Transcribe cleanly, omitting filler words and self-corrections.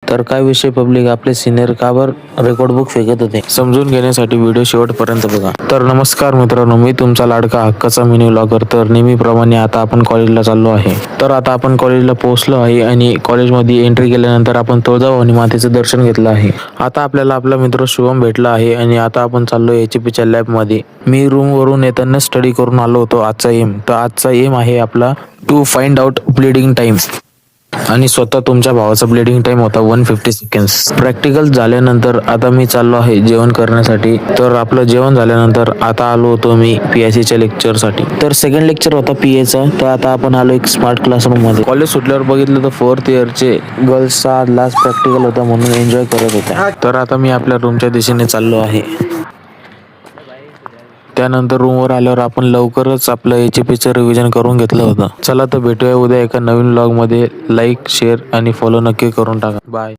तर काय विषय पब्लिक आपले सिनियर का बर रेकॉर्ड बुक फेकत होते समजून घेण्यासाठी व्हिडिओ शेवटपर्यंत बघा. तर नमस्कार मित्रांनो, मी तुमचा लाडका हक्काचा मिनी व्लॉगर. तर नेहमीप्रमाणे आता आपण कॉलेजला चाललो आहे. तर आता आपण कॉलेजला पोहोचलो आहे आणि कॉलेजमध्ये एंट्री केल्यानंतर आपण तुळजाभवानी मातेचं दर्शन घेतलं आहे. आता आपल्याला आपला मित्र शुभम भेटला आहे आणि आता आपण चाललो HPच्या लॅब मध्ये. मी रूम वरून येताना स्टडी करून आलो होतो आजचा एम. तर आजचा एम आहे आपला to find out bleeding time आणि स्वतः तुमच्या भावाचा ब्लीडिंग टाइम होता 150 सेकंड्स. प्रॅक्टिकल झाल्यानंतर आता मी चाललो आहे जेवण करण्यासाठी. तर आपलं जेवण झाल्यानंतर आता आलो होतो मी PICच्या लेक्चरसाठी. तर सेकंड लेक्चर होता PAचा. तर आता आपण आलो एक स्मार्ट क्लासरूम मध्ये. कॉलेज सुटल्यावर बघितलं तर 4th इयरचे गर्ल्सचा लास्ट प्रॅक्टिकल होता म्हणून एन्जॉय करत होत्या. तर आता मी आपल्या रूमच्या दिशेने चाललो आहे. त्यानंतर रूमवर आल्यावर आपण लवकरच आपलं HPचं रिव्हिजन करून घेतलं होतं. चला तर भेटूया उद्या एका नवीन व्लॉग मध्ये. लाईक, शेअर आणि फॉलो नक्की करून टाका. बाय.